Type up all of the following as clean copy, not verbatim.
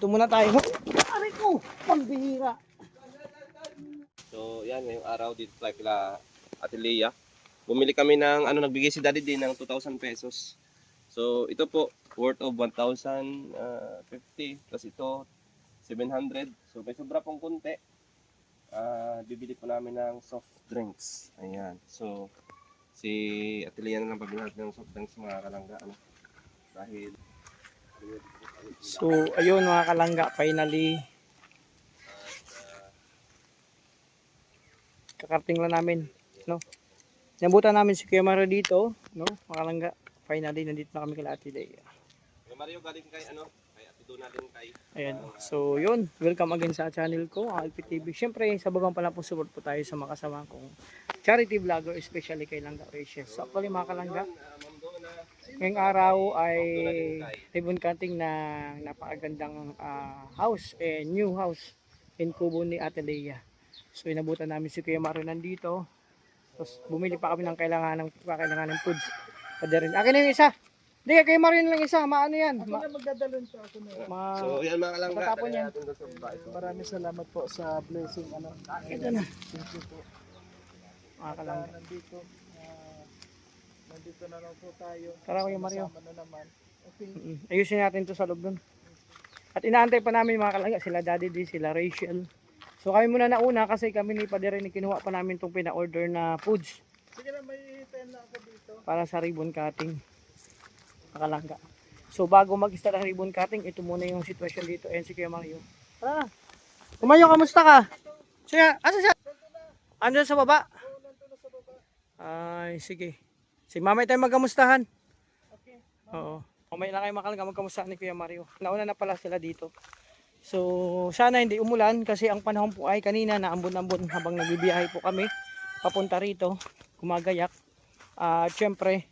Dito muna tayo. Aray ko, pambihira. So, yan, ngayong araw dito tayo kila Ate Lea. Bumili kami ng, nagbigay si Daddy din ng 2,000 pesos. So, ito po, worth of 1,050. Plus ito, 700. So, may sobra pong kunti. Bibili po namin ng soft drinks. Ayan. So, si Ate Lea na lang pabili natin ng soft drinks mga kalangga. Dahil, So, ayun mga kalangga, finally. Kakarting lang namin, no? Nabutan namin si Kuya Mario dito, no? Mga kalangga, finally nandito na kami kila Ate Lea. Kuya Mario galing kay kay Ate Dona din kay. Ayan. So, yun. Welcome again sa channel ko, LPTV. Siyempre, sa bagang pala po support po tayo sa mga kasama kong charity vlogger, especially kay Langga Rachel. So, actually mga kalangga, ngayong araw ay ribbon cutting na napakagandang house, new house in Kubo ni Ate Lea. So, inabutan namin si Kuya Mario nandito. Tapos, bumili pa kami ng kailangan ng foods. Pwede rin. Akin na yung isa. Hindi, kay Mario na lang isa. Maano yan? Ako na magdadalon to. Ako na. So, yan mga kalangga. Tatapon yan. Maraming salamat po sa blessing. Ito na. Thank you po. Mga kalangga. Nandito na lang po tayo. Tara Kuya Mario. Sama na naman. Okay. Ayusin natin to sa loob dun. At inaantay pa namin mga kalangga. Sila Daddy D, sila Rachel. So kami muna nauna kasi kami ni Padre ni kinuha pa namin itong pina-order na foods. Sige na, may 10 na ako dito. Para sa ribbon cutting. Makalangga. So bago mag-start ang ribbon cutting, ito muna yung sitwasyon dito. Ayan si Kuya Mario. Tara na. Kumayo, kamusta ka? Siya, asa siya? Andun sa baba? Ay, sige. Si mamay tayo magkamustahan. Okay. Oo. Mamay lang kayo makalangga magkamustahan ni Kuya Mario. Nauna na pala sila dito. So sana hindi umulan kasi ang panahon po ay kanina naambon-ambon habang nagbibiyahe po kami papunta rito, gumagayak. Syempre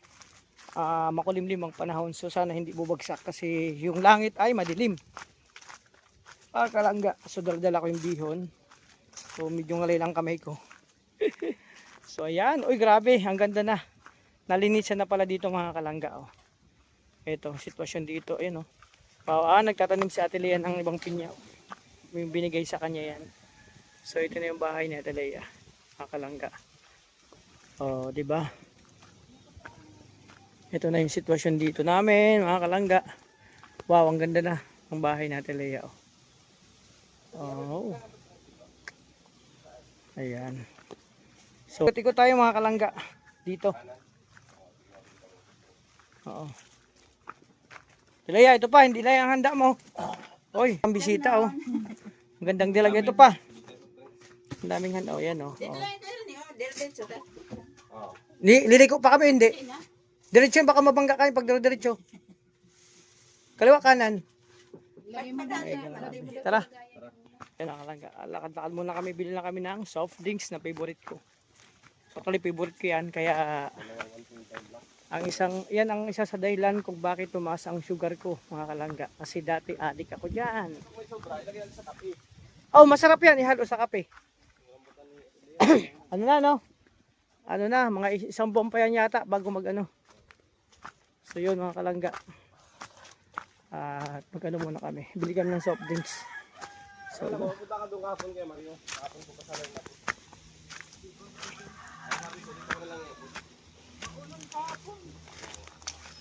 makulimlim ang panahon, so sana hindi bubagsak kasi yung langit ay madilim. Kalangga, so dala ko yung bihon, so medyo ngalay lang kamay ko. So ayan, uy grabe, ang ganda na, nalinisan na pala dito mga kalangga. Ito sitwasyon dito, ayun nagtatanim si Ate Lea ng ibang pinya. May binigay sa kanya yan. So ito na yung bahay ni Ate Lea, mga kalangga. Di ba? Ito na yung sitwasyon dito namin, mga kalangga. Wow, ang ganda na ang bahay ni Ate Lea. Ayan. So ikot tayo mga kalangga dito. Lea, ito pa, hindi lang ang handa mo. Oy, ang bisita Ang gandang dilag ito pa. Ang daming handa. Yan Liliko pa kami, hindi. Diretso baka mabangga kayo pag diretso. Kaliwa kanan. Tara. Yan ang kalangga. Lakad-lakad muna kami, bili lang kami ng soft drinks na favorite ko. Actually, favorite ko yan, kaya ang isa sa dahilan kung bakit tumaas ang sugar ko, mga kalangga. Kasi dati adik ako diyan. Masarap yan, ihalo sa kape. Mga isang buwan pa yan yata bago mag-ano. So yun mga kalangga. At mag-ano muna kami. Bili kami ng soft drinks. So, punta ka doon kapon kay Mario. Kapon po pasalan natin.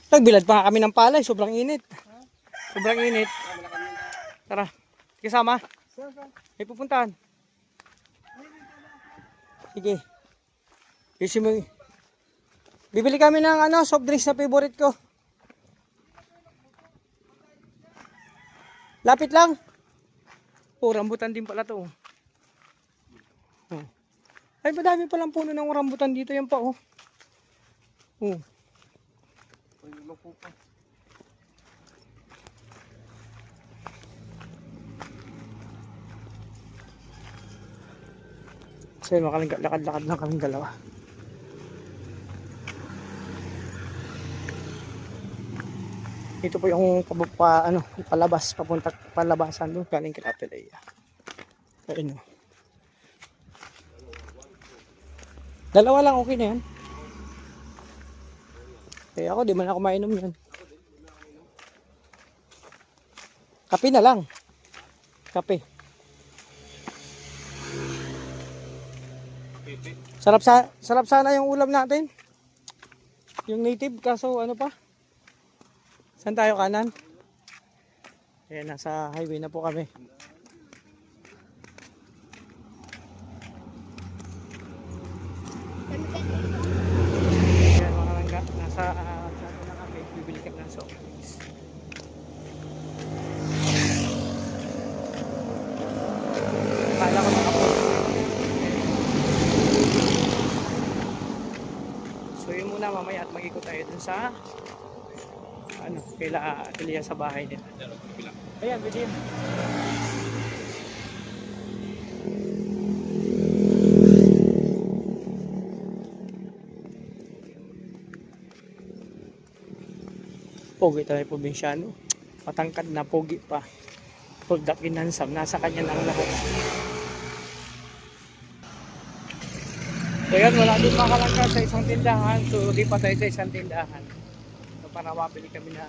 Nagbilad pa kami ng palay, sobrang init. Sobrang init. Tara, kasama. May pupuntahan. Sige. Bibili kami ng soft drinks na favorite ko. Lapit lang. Rambutan din pala to. Ay, madami palang puno ng rambutan dito. Yan pa So makalakad-lakad lang kaming dalawa. Ito po yung palabasan doon galing kay Ate Lea. Ayun. Dalawa lang, okay na yan. Ako, di man ako mainom yan. Kape na lang. kape. Pipi. Sarap sana yung ulam natin. Yung native, kaso ano pa? Saan tayo kanan? Ayan, nasa highway na po kami. Ayan mga langga, nasa plato na kami. Bibili kami ng soft drinks. Akala ko nakapost. So yun muna mamaya at mag-ikot tayo dun sa kaila Atelia sa bahay din. Ayan, bigyan. Pogi tayo probinsyano. Patangkad na pogi pa. Pagdak inansam, nasa kanya na ang lahok. So yan, wala din makalangka sa isang tindahan. So di pa tayo sa isang tindahan. So para mabili kami na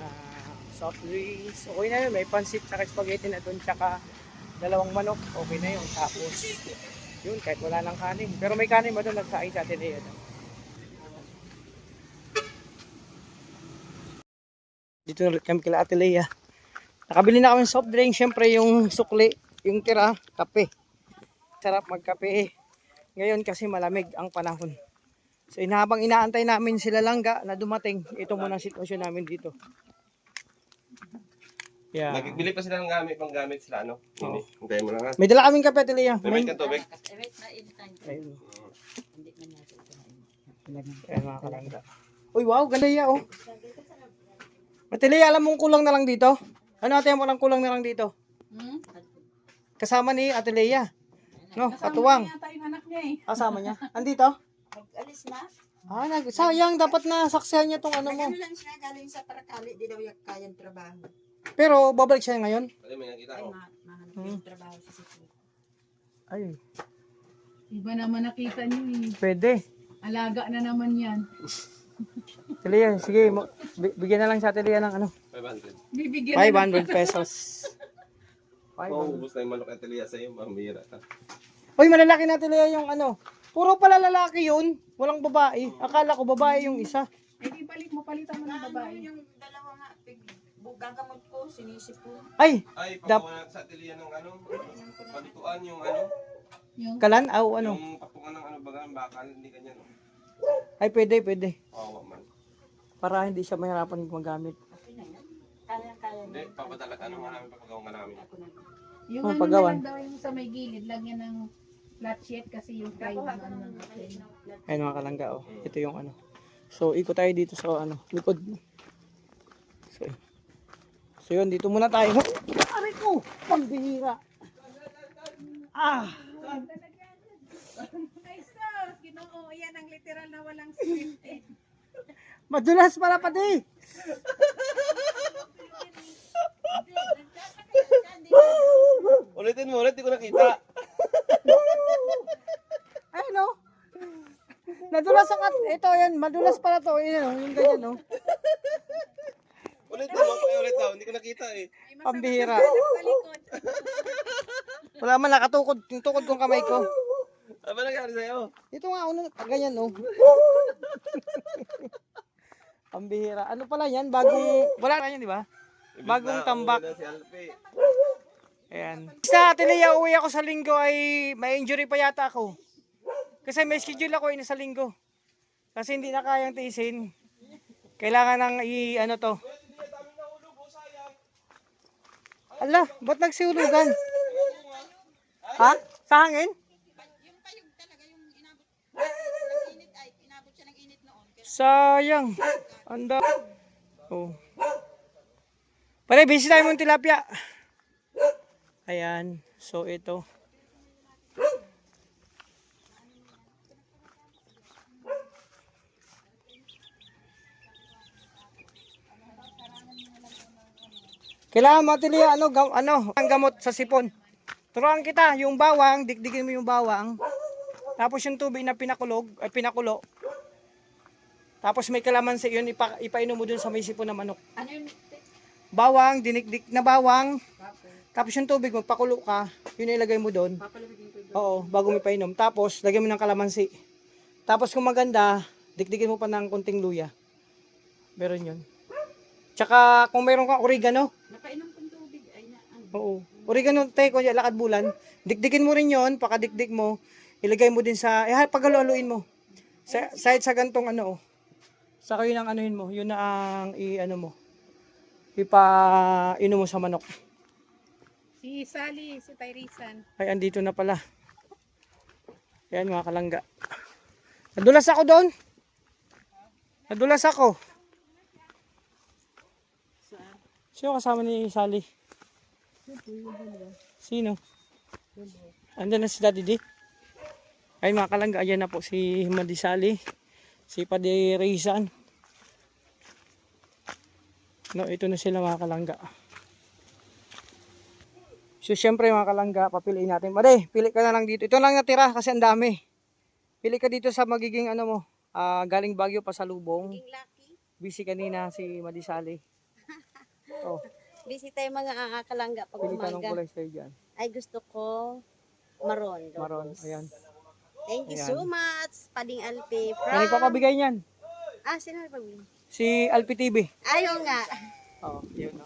soft drinks. Okay na yun, may pansit tsaka spaghetti na doon tsaka dalawang manok. Okay na yun. Tapos yun, kahit wala ng kanin. Pero may kanin ba doon nagsaing sa atin eh. Dito na kami kila Ate Lea. Nakabili na kami ng soft drink. Siyempre yung sukli, yung tira, kape. Sarap magkape. Ngayon kasi malamig ang panahon. So habang inaantay namin sila langga na dumating, ito muna ang sitwasyon namin dito. Yeah. Nagbili pa sila ng pang gamit sila, ano? Hindi. Hintayin mo lang ha. May dala kaming kape, Ate Lea. May ka tubig? Ayun. Ayan mga kalangga. Uy, wow, ganda ya, oh. Ate Lea, alam mong kulang na lang dito? Ano ate mo lang kulang na lang dito? Kasama ni Ate Lea. No, katuwang. Kasama niya. Andito? Mag-alis na. Sayang, dapat na saksihan niya tong ano mo. Ano lang siya, galing sa Parakali, di daw kayang trabaho. Pero babalik siya ngayon. Ano may nakita Ay, ko? mahanap yung trabaho sa Cebu. Ay, Iba naman nakita niyo eh. pwede. Alaga na naman yan. Ate Lea, sige, bigyan na lang sa Ate Lea ng ano, 500. Bibigyan na 500 pesos. Maubos na yung manok at Elia sa'yo, mambira ka. Uy, malalaki na Ate Lea yung ano. Puro pala lalaki yun. Walang babae. Akala ko babae yung isa. Eh di palitan mo ng babae. Yung dalawa nga, gagamot ko, sinisip ko. Ay, Ay, pagawa sa Elia ng ano, palituan yung ano, Yung kalan? Aw, ano? yung patungan ng ano baga, bakal, hindi ganyan. No? Ay, pwede. Kawawa man. Para hindi siya mahirapan magamit. Okay na yan. Kaya Hindi, papadala, ano nga namin, papagawa nga namin. ako na. yung Oh, ano paggawan. na lang daw yung sa may gilid, lagyan ng flat sheet kasi yung fly Nakuha ano ka ng natin. Ayun mga kalangga, oh. Ito yung ano. So, ikot tayo dito sa ano, likod. So yun, dito muna tayo. Aray ko! Pambihira! Ah! Ay sus, Ginoo, yan ang literal na walang script eh. Madulas pala pati! Ulitin mo ulit, di ko nakita. Ay no? Nadulas ang ito yan, madulas pala to. Yun, oh, yung ganyan, no? Ulit mo, ulit daw, hindi ko nakita eh. Pambihira. Palikod. Wala man nakatukod, yung tukod kong kamay ko. Ano ba nangyari sa'yo? Ito nga, ganyan, no? Pambihira. Ano pala yan? Wala na yan, di ba? Bagong tambak. Si Alpe. Ayan. Sa Ate Lea, uwi ako sa linggo ay may injury pa yata ako. Kasi may schedule ako sa linggo. Kasi hindi na kayang tiisin. Kailangan nang ano to. Ala, ba't nagsihulugan? Ha? Sa hangin? Yung payog talaga, yung inabot siya ng init noon. Sayang. Anda. Oh. Pare, busy tayo mong tilapia. Ayan. So, ito. Kailangan mo, Ate Lea, ang gamot sa sipon. Turuan kita, yung bawang, dikdikin mo yung bawang. Tapos yung tubig na pinakulo. Tapos may kalamansi yun, ipainom mo dun sa may sipon na manok. Ano yun? bawang, dinikdik na bawang. Tapos yung tubig, magpakulo ka. Yun ilagay mo doon. Oo, bago mo ipainom. Tapos, lagyan mo ng kalamansi. Tapos kung maganda, dikdikin mo pa ng konting luya. Meron yun. Tsaka kung meron kang oregano. Napainom kong tubig. Ay na, ano. Oo. Oregano, te, kung lakad bulan. Dikdikin mo rin yun. Pakadikdik mo. Ilagay mo din sa, paghaluin mo. Sa gantong ano, oh. Saka yun ang anuhin mo. Yun na ang i-ano mo. Ipa-inom mo sa manok. Si Sally, si Tyrisan. Ay, andito na pala. Ayan mga kalangga. Nadulas ako doon. Nadulas ako. Sino kasama ni Sally? Sino? Andyan na si Daddy D. Ay mga kalangga, ayan na po si Madi Sally. Si Padre Rizan. No, ito na sila mga kalangga. So syempre mga kalangga, papiliin natin. Made, pili ka na lang dito. Ito lang natira kasi ang dami. Pili ka dito sa magiging ano mo, galing Baguio pasalubong. King Lucky. Busy kanina si Madisali. Oh, Busy tayo mga kalangga pag pili ka ng umaga. kulay sa'yo dyan. Ay gusto ko maroon. Maroon, Locos. ayan. Thank you Ayan. so much, Pading Alpe. Yan nagpapabigay niyan. Sino nagpabigay? Si Alpi TV. Ayaw nga. Oh, yun.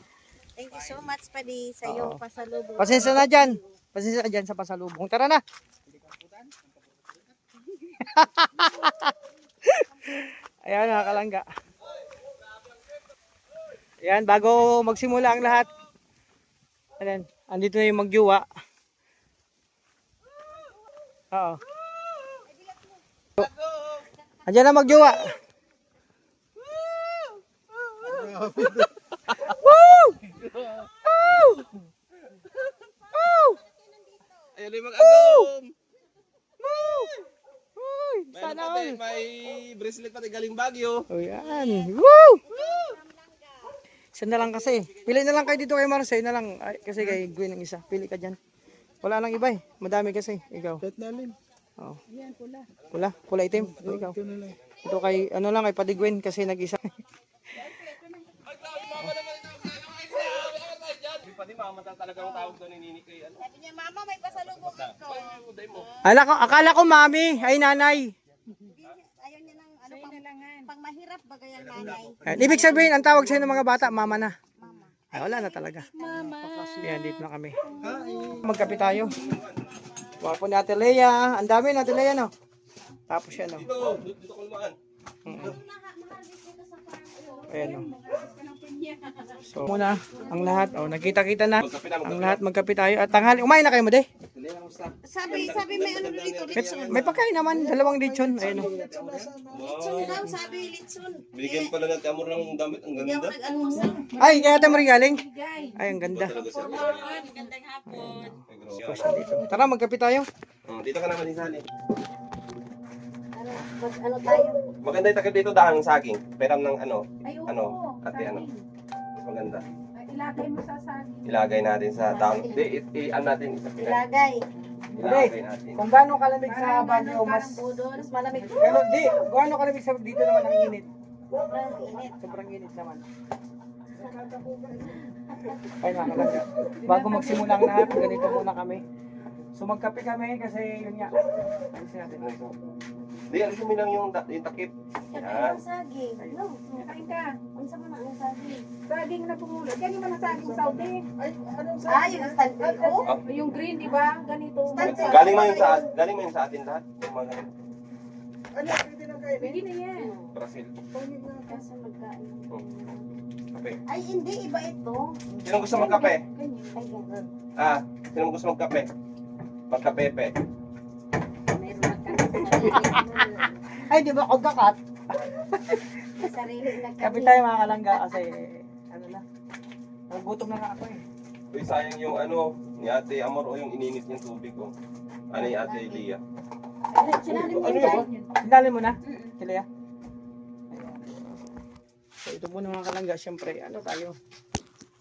Thank you so much, Padi, sa iyong Oo. pasalubong. Pasensya na dyan. Pasensya na dyan sa pasalubong. Tara na. Ayan mga kalangga. Ayan, bago magsimula ang lahat. Ayan, andito na yung magjuwa. Oo. Andiyan na magjuwa. Woo! Woo! Woo! Ayun na yung mag-agong. Uy, May, sana ano pati, all. may bracelet pati galing Baguio. O yan. Woo! Isa na lang kasi. Pili na lang kayo dito kay Marcel na lang. Ay, kasi kay Gwen ang isa. Pili ka dyan. Wala nang iba eh. Madami kasi. Ikaw. Kahit namin. Oh. Yan, pula. Pula. Pula itim. Ikaw. Ito na lang. Ito kay, ano lang, kay Padi Gwen kasi nag-isa. Hindi pa din mamata talaga ang tawag doon ni Nini kay ano. Sabi niya, Mama, may pasalubong ito. Uday mo. Akala ko mami. Ay nanay. Ayaw niya ng ano, Ay, nalangan. pang mahirap bagay ang nanay. Ayan, ibig sabihin, ang tawag sa'yo ng mga bata, mama na. Mama. Ay, wala na talaga. Mama. Yan, dito na kami. Magkape tayo. Kuha po ni Ate Lea. Ang dami na Ate Lea, no? Tapos yan, no? Dito kulmaan. Ayan, no? So, muna, ang lahat. Oh, nagkita-kita na. Magkape na, Ang lahat, magkape tayo. At tanghali, umain na kayo mo, de? Sabi may ano dito, litson. May pagkain naman, dalawang lechon. Ayun, no? Litson daw, sabi litson. Binigyan pala natin Amor ng damit. Ang Hindi ako ganda. nag-almusal. Ay, kaya tayo galing. Guy. Ay, ang ganda. Talaga siya. Magandang hapon. Ay, grabe. Special dito. Tara, magkape tayo. Dito ka naman Sally. Ano tayo? Maganda yung takip dito dahang saging. Peram ng ano. Ay, oo. Ano? Ate, ano? saging. Mas maganda. Ay, ilagay mo sa saging. Ilagay natin sa dahon. Di, i-ano natin isa pinag. Ilagay. Ilagay natin. Kung gaano kalamig sa Parang Baguio, ano, mas... parang budol. Mas malamig. Gano'n, di. Gaano kalamig sa dito naman ang init. Sobrang init. Sobrang init naman. Ay, nakalagay. Bago magsimula ang lahat, ganito muna kami. So magkape kami kasi yun nga. Alisin natin. Di, alisin mo lang yung takip. Kaya Yan. ang saging. No. Kain ka. Unsa man ang saging? Saging na pumulot. Yan yung mga saging Saudi. Ay, anong sa... Yung stand ko. Yung green, di ba? Ganito. Galing mo yun sa galing mo yun sa atin lahat. Yung mga ganun. Ano, pwede na kayo. Pwede na yan. Brazil. Kasi magkain. Kape. Ay, hindi. Iba ito. Sino gusto magkape? Ganyan. Ay, ganun. Sino gusto magkape? Magkapepe. Meron na kami Ay, di ba ako kakat? sarili na Kape tayo mga kalangga kasi ano na. Nagutom na nga ako eh. Uy, sayang yung ano ni Ate Amor o yung ininit niyang tubig ko. Ano yung Ate Lia? Sinabi mo Ano yan. yun? Sindali mo na, Kilea. So ito po mga kalangga, syempre, ano tayo?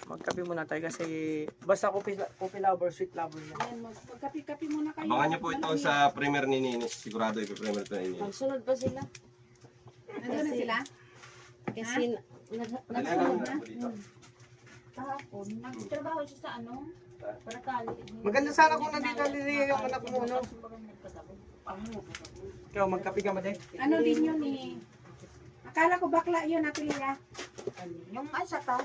Magkape muna tayo kasi basta coffee lover, sweet lover na. Ayan, magkapi-kapi muna kayo. Abangan niyo po ito sa premier ni Nini. Sigurado ipi-premier ito ni Nini. Magsunod pa sila. Nandun na sila? Kasi Dali, ano na po dito? Kahapon, nagtrabaho siya sa ano? Parakali. Maganda sana kung nandito niliya yung anak mo, no? Ikaw, magkape ka ba din? Ano din yun eh. Akala ko bakla yun, Ate Lia. Yung isa pa,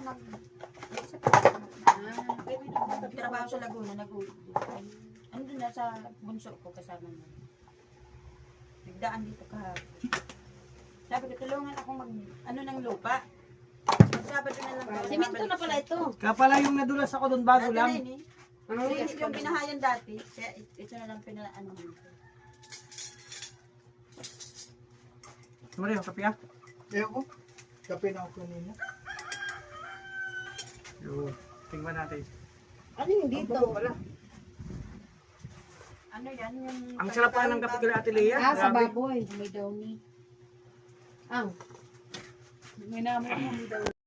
nagtrabaho sa Laguna, ano doon na sa bunso ko kasama mo. Nagdaan dito kahapon. Sabi ko, tulungan ako ano ng lupa. Sabado na lang. Simento na pala ito. Kaya pala yung nadulas ako doon bago lang. Yung pinahayan dati, kaya ito na lang ano. Mario, kape ka? Ayoko. Kape na ako kanina. Yo, tingnan natin. Ano yung dito? Wala. Ano yan? Yung Ang sarap pa ng kape kay Ate Lea. Sa Grabe. baboy. May daw ni. Ang. May naman mo, may daw.